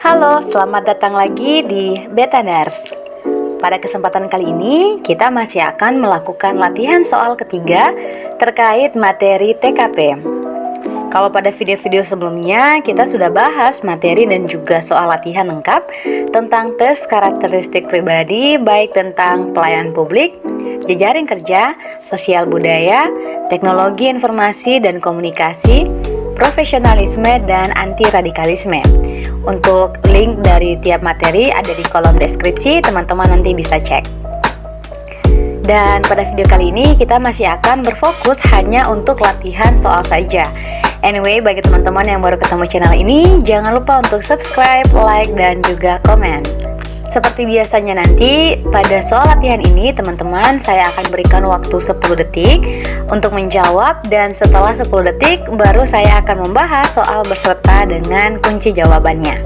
Halo, selamat datang lagi di Beta Nurse. Pada kesempatan kali ini, kita masih akan melakukan latihan soal ketiga terkait materi TKP. Kalau pada video-video sebelumnya, kita sudah bahas materi dan juga soal latihan lengkap tentang tes karakteristik pribadi, baik tentang pelayanan publik, jejaring kerja, sosial budaya, teknologi informasi dan komunikasi, profesionalisme, dan anti-radikalisme. Untuk link dari tiap materi ada di kolom deskripsi, teman-teman nanti bisa cek. Dan pada video kali ini kita masih akan berfokus hanya untuk latihan soal saja. Anyway, bagi teman-teman yang baru ketemu channel ini, jangan lupa untuk subscribe, like, dan juga komen. Seperti biasanya nanti, pada soal latihan ini teman-teman saya akan berikan waktu 10 detik untuk menjawab, dan setelah 10 detik baru saya akan membahas soal beserta dengan kunci jawabannya.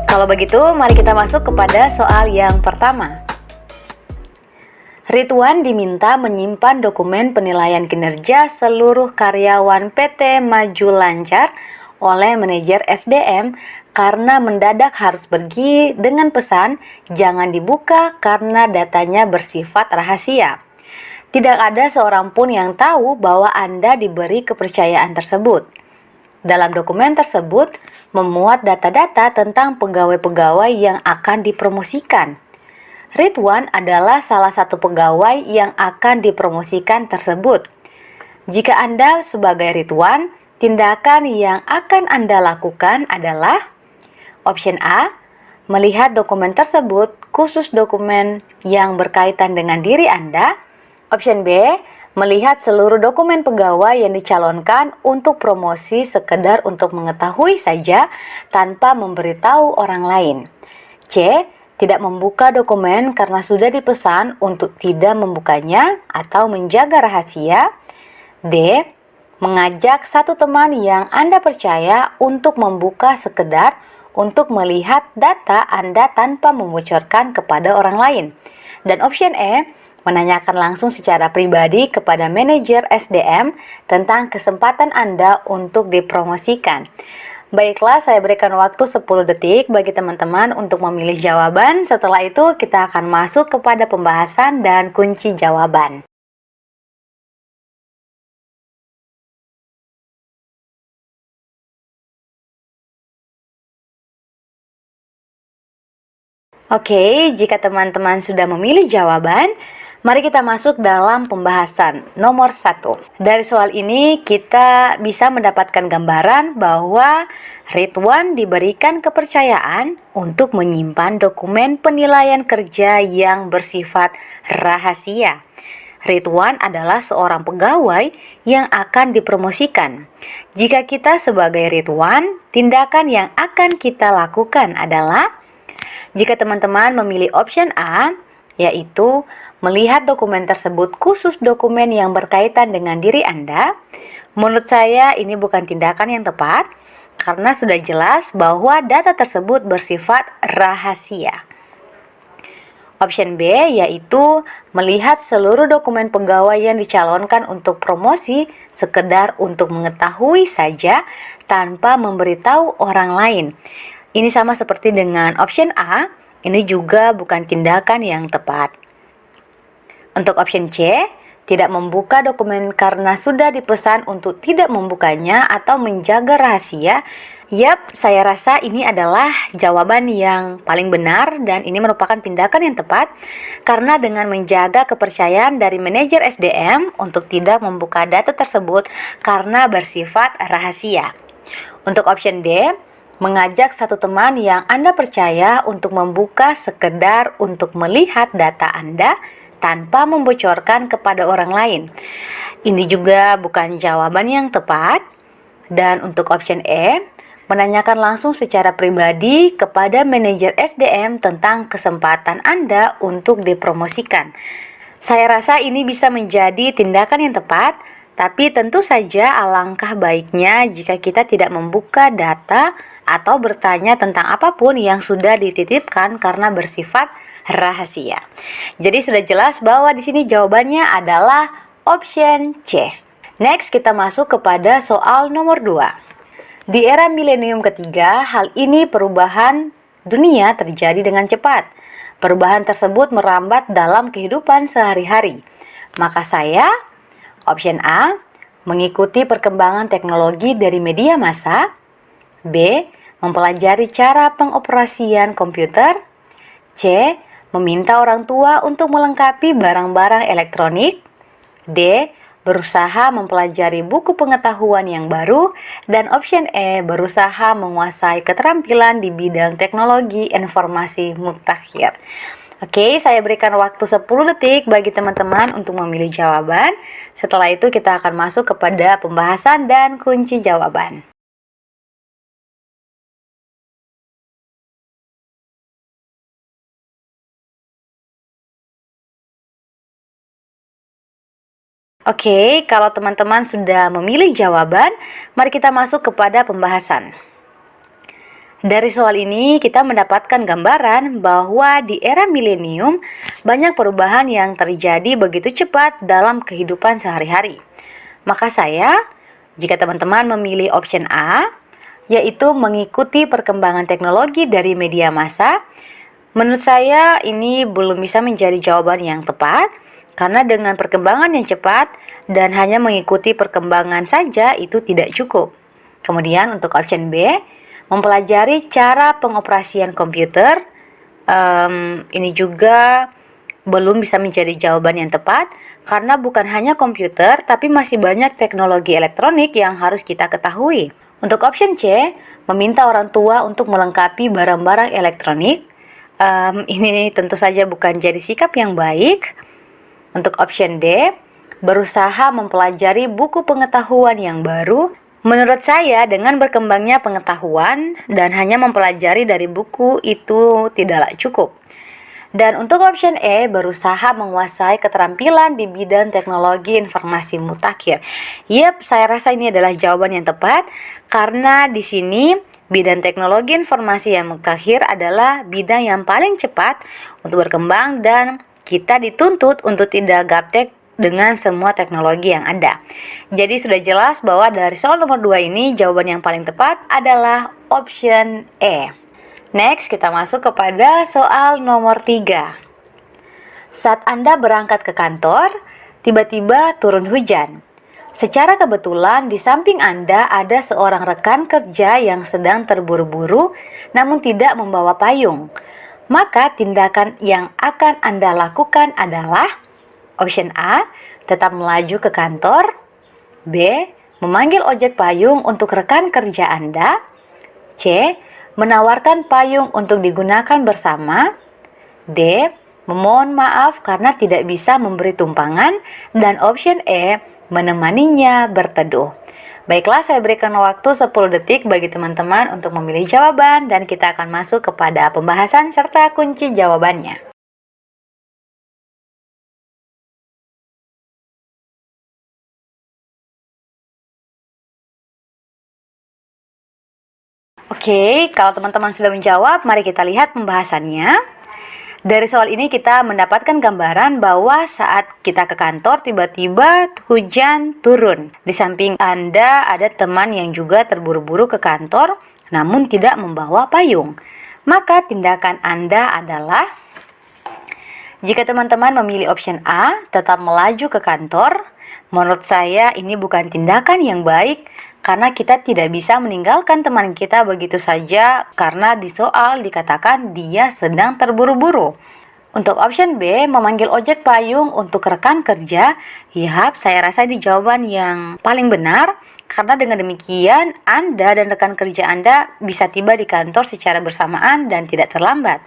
Kalau begitu, mari kita masuk kepada soal yang pertama. Ridwan diminta menyimpan dokumen penilaian kinerja seluruh karyawan PT Maju Lancar oleh manajer SDM karena mendadak harus pergi dengan pesan jangan dibuka karena datanya bersifat rahasia. Tidak ada seorang pun yang tahu bahwa Anda diberi kepercayaan tersebut. Dalam dokumen tersebut memuat data-data tentang pegawai-pegawai yang akan dipromosikan. Ridwan adalah salah satu pegawai yang akan dipromosikan tersebut. Jika Anda sebagai Ridwan, tindakan yang akan Anda lakukan adalah option A, melihat dokumen tersebut khusus dokumen yang berkaitan dengan diri Anda. Option B, melihat seluruh dokumen pegawai yang dicalonkan untuk promosi sekedar untuk mengetahui saja tanpa memberitahu orang lain. C, tidak membuka dokumen karena sudah dipesan untuk tidak membukanya atau menjaga rahasia. D, mengajak satu teman yang Anda percaya untuk membuka sekedar untuk melihat data Anda tanpa membocorkan kepada orang lain. Dan option E, menanyakan langsung secara pribadi kepada manajer SDM tentang kesempatan Anda untuk dipromosikan. Baiklah, saya berikan waktu 10 detik bagi teman-teman untuk memilih jawaban. Setelah itu kita akan masuk kepada pembahasan dan kunci jawaban. Oke, jika teman-teman sudah memilih jawaban, mari kita masuk dalam pembahasan nomor 1. Dari soal ini kita bisa mendapatkan gambaran bahwa Ridwan diberikan kepercayaan untuk menyimpan dokumen penilaian kerja yang bersifat rahasia. Ridwan adalah seorang pegawai yang akan dipromosikan. Jika kita sebagai Ridwan, tindakan yang akan kita lakukan adalah, jika teman-teman memilih option A, yaitu melihat dokumen tersebut khusus dokumen yang berkaitan dengan diri Anda, menurut saya ini bukan tindakan yang tepat karena sudah jelas bahwa data tersebut bersifat rahasia. Option B, yaitu melihat seluruh dokumen pegawai yang dicalonkan untuk promosi sekedar untuk mengetahui saja tanpa memberitahu orang lain. Ini sama seperti dengan option A, ini juga bukan tindakan yang tepat. Untuk option C, tidak membuka dokumen karena sudah dipesan untuk tidak membukanya atau menjaga rahasia. Yap, saya rasa ini adalah jawaban yang paling benar dan ini merupakan tindakan yang tepat karena dengan menjaga kepercayaan dari manajer SDM untuk tidak membuka data tersebut karena bersifat rahasia. Untuk option D, mengajak satu teman yang Anda percaya untuk membuka sekedar untuk melihat data Anda tanpa membocorkan kepada orang lain. Ini juga bukan jawaban yang tepat. Dan untuk option E, menanyakan langsung secara pribadi kepada manajer SDM tentang kesempatan Anda untuk dipromosikan. Saya rasa ini bisa menjadi tindakan yang tepat, tapi tentu saja alangkah baiknya jika kita tidak membuka data atau bertanya tentang apapun yang sudah dititipkan karena bersifat rahasia. Jadi sudah jelas bahwa di sini jawabannya adalah option C. Next kita masuk kepada soal nomor 2. Di era milenium ketiga, hal ini perubahan dunia terjadi dengan cepat. Perubahan tersebut merambat dalam kehidupan sehari-hari. Maka saya, option A, mengikuti perkembangan teknologi dari media massa. B, mempelajari cara pengoperasian komputer. C, meminta orang tua untuk melengkapi barang-barang elektronik. D, berusaha mempelajari buku pengetahuan yang baru. Dan option E, berusaha menguasai keterampilan di bidang teknologi informasi mutakhir. Oke, saya berikan waktu 10 detik bagi teman-teman untuk memilih jawaban. Setelah itu kita akan masuk kepada pembahasan dan kunci jawaban. Oke, kalau teman-teman sudah memilih jawaban, mari kita masuk kepada pembahasan. Dari soal ini kita mendapatkan gambaran bahwa di era milenium banyak perubahan yang terjadi begitu cepat dalam kehidupan sehari-hari. Maka jika teman-teman memilih option A, yaitu mengikuti perkembangan teknologi dari media massa, menurut saya ini belum bisa menjadi jawaban yang tepat. Karena dengan perkembangan yang cepat dan hanya mengikuti perkembangan saja itu tidak cukup. Kemudian untuk option B, mempelajari cara pengoperasian komputer, ini juga belum bisa menjadi jawaban yang tepat. Karena bukan hanya komputer, tapi masih banyak teknologi elektronik yang harus kita ketahui. Untuk option C, meminta orang tua untuk melengkapi barang-barang elektronik, ini tentu saja bukan jadi sikap yang baik. Untuk option D, berusaha mempelajari buku pengetahuan yang baru. Menurut saya, dengan berkembangnya pengetahuan dan hanya mempelajari dari buku itu tidaklah cukup. Dan untuk option E, berusaha menguasai keterampilan di bidang teknologi informasi mutakhir. Yap, saya rasa ini adalah jawaban yang tepat karena di sini bidang teknologi informasi yang mutakhir adalah bidang yang paling cepat untuk berkembang dan kita dituntut untuk tidak gaptek dengan semua teknologi yang ada. Jadi sudah jelas bahwa dari soal nomor 2 ini jawaban yang paling tepat adalah option E. Next, kita masuk kepada soal nomor 3. Saat Anda berangkat ke kantor, tiba-tiba turun hujan. Secara kebetulan di samping Anda ada seorang rekan kerja yang sedang terburu-buru namun tidak membawa payung. Maka tindakan yang akan Anda lakukan adalah option A, tetap melaju ke kantor. B, memanggil ojek payung untuk rekan kerja Anda. C, menawarkan payung untuk digunakan bersama. D, memohon maaf karena tidak bisa memberi tumpangan. Dan option E, menemaninya berteduh. Baiklah, saya berikan waktu 10 detik bagi teman-teman untuk memilih jawaban dan kita akan masuk kepada pembahasan serta kunci jawabannya. Oke, kalau teman-teman sudah menjawab, mari kita lihat pembahasannya. Dari soal ini kita mendapatkan gambaran bahwa saat kita ke kantor tiba-tiba hujan turun. Di samping Anda ada teman yang juga terburu-buru ke kantor namun tidak membawa payung. Maka tindakan Anda adalah, jika teman-teman memilih option A, tetap melaju ke kantor, menurut saya ini bukan tindakan yang baik karena kita tidak bisa meninggalkan teman kita begitu saja karena di soal dikatakan dia sedang terburu-buru. Untuk option B, memanggil ojek payung untuk rekan kerja, yap, saya rasa ini jawaban yang paling benar karena dengan demikian Anda dan rekan kerja Anda bisa tiba di kantor secara bersamaan dan tidak terlambat.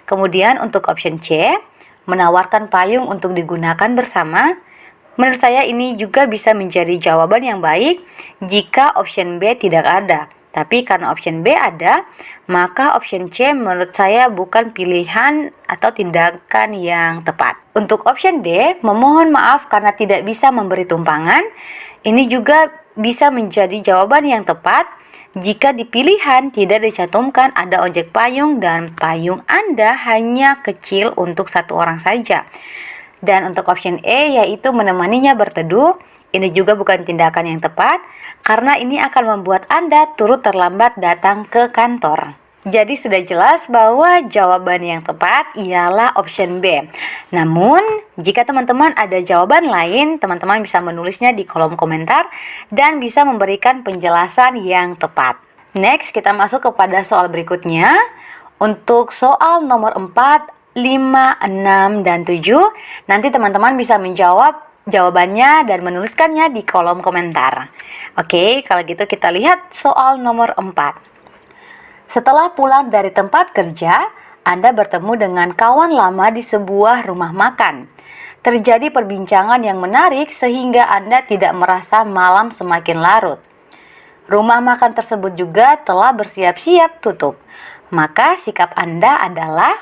Kemudian untuk option C, menawarkan payung untuk digunakan bersama. Menurut saya ini juga bisa menjadi jawaban yang baik jika option B tidak ada. Tapi karena option B ada, maka option C menurut saya bukan pilihan atau tindakan yang tepat. Untuk option D, memohon maaf karena tidak bisa memberi tumpangan, ini juga bisa menjadi jawaban yang tepat jika di pilihan tidak dicantumkan ada ojek payung dan payung Anda hanya kecil untuk satu orang saja. Dan untuk option E yaitu menemaninya berteduh, ini juga bukan tindakan yang tepat karena ini akan membuat Anda turut terlambat datang ke kantor. Jadi sudah jelas bahwa jawaban yang tepat ialah option B. Namun, jika teman-teman ada jawaban lain, teman-teman bisa menulisnya di kolom komentar dan bisa memberikan penjelasan yang tepat. Next, kita masuk kepada soal berikutnya. Untuk soal nomor 4, 5, 6, dan 7, nanti teman-teman bisa menjawab jawabannya dan menuliskannya di kolom komentar. Oke, kalau gitu kita lihat soal nomor 4. Setelah pulang dari tempat kerja, Anda bertemu dengan kawan lama di sebuah rumah makan. Terjadi perbincangan yang menarik sehingga Anda tidak merasa malam semakin larut. Rumah makan tersebut juga telah bersiap-siap tutup. Maka sikap Anda adalah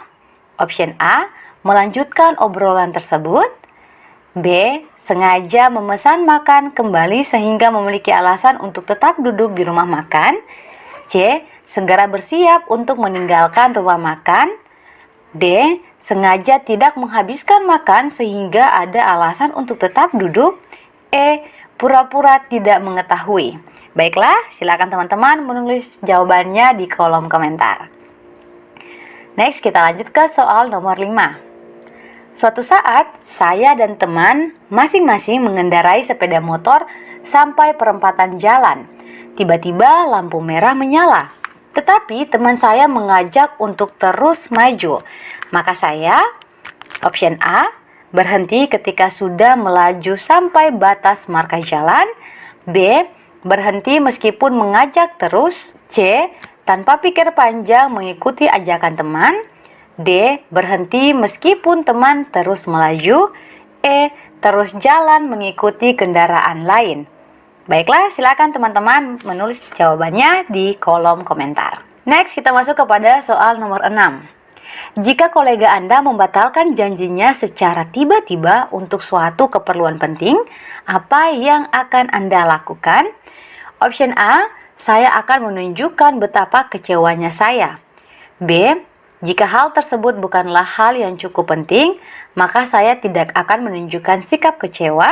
option A, melanjutkan obrolan tersebut. B, sengaja memesan makan kembali sehingga memiliki alasan untuk tetap duduk di rumah makan. C, segera bersiap untuk meninggalkan rumah makan. D, sengaja tidak menghabiskan makan sehingga ada alasan untuk tetap duduk. E, pura-pura tidak mengetahui. Baiklah, silakan teman-teman menulis jawabannya di kolom komentar. Next, kita lanjut ke soal nomor 5. Suatu saat, saya dan teman masing-masing mengendarai sepeda motor sampai perempatan jalan. Tiba-tiba lampu merah menyala. Tetapi teman saya mengajak untuk terus maju. Maka saya, option A, berhenti ketika sudah melaju sampai batas marka jalan. B, berhenti meskipun mengajak terus. C, tanpa pikir panjang mengikuti ajakan teman. D, berhenti meskipun teman terus melaju. E, terus jalan mengikuti kendaraan lain. Baiklah, silakan teman-teman menulis jawabannya di kolom komentar. Next, kita masuk kepada soal nomor 6. Jika kolega Anda membatalkan janjinya secara tiba-tiba untuk suatu keperluan penting, apa yang akan Anda lakukan? Option A, saya akan menunjukkan betapa kecewanya saya. B, jika hal tersebut bukanlah hal yang cukup penting, maka saya tidak akan menunjukkan sikap kecewa.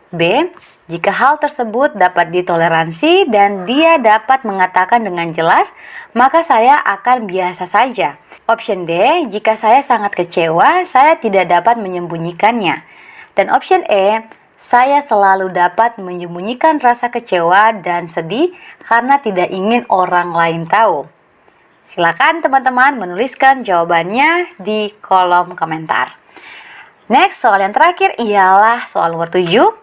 B, jika hal tersebut dapat ditoleransi dan dia dapat mengatakan dengan jelas, maka saya akan biasa saja. Option D, jika saya sangat kecewa, saya tidak dapat menyembunyikannya. Dan option E, saya selalu dapat menyembunyikan rasa kecewa dan sedih karena tidak ingin orang lain tahu. Silakan teman-teman menuliskan jawabannya di kolom komentar. Next, soal yang terakhir ialah soal nomor 7.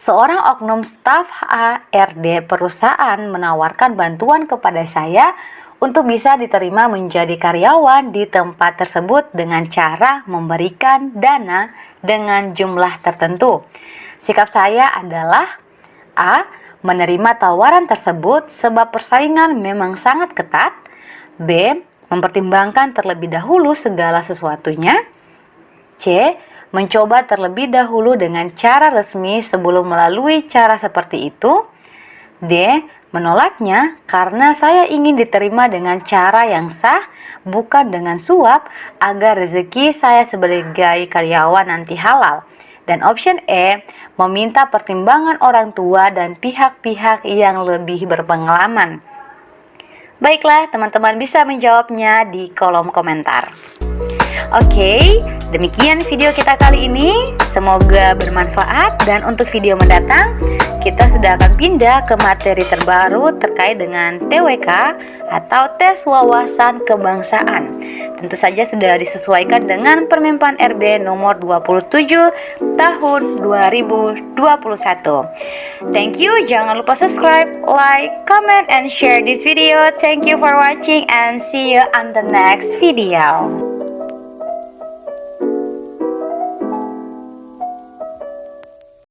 Seorang oknum staf HRD perusahaan menawarkan bantuan kepada saya untuk bisa diterima menjadi karyawan di tempat tersebut dengan cara memberikan dana dengan jumlah tertentu. Sikap saya adalah A, menerima tawaran tersebut sebab persaingan memang sangat ketat. B, mempertimbangkan terlebih dahulu segala sesuatunya. C, mencoba terlebih dahulu dengan cara resmi sebelum melalui cara seperti itu. D, menolaknya karena saya ingin diterima dengan cara yang sah, bukan dengan suap, agar rezeki saya sebagai karyawan nanti halal. Dan option E, meminta pertimbangan orang tua dan pihak-pihak yang lebih berpengalaman. Baiklah, teman-teman bisa menjawabnya di kolom komentar. Oke, demikian video kita kali ini. Semoga bermanfaat dan untuk video mendatang kita sudah akan pindah ke materi terbaru terkait dengan TWK atau tes wawasan kebangsaan. Tentu saja sudah disesuaikan dengan Permenpan RB nomor 27 tahun 2021. Thank you, jangan lupa subscribe, like, comment, and share this video. Thank you for watching and see you on the next video.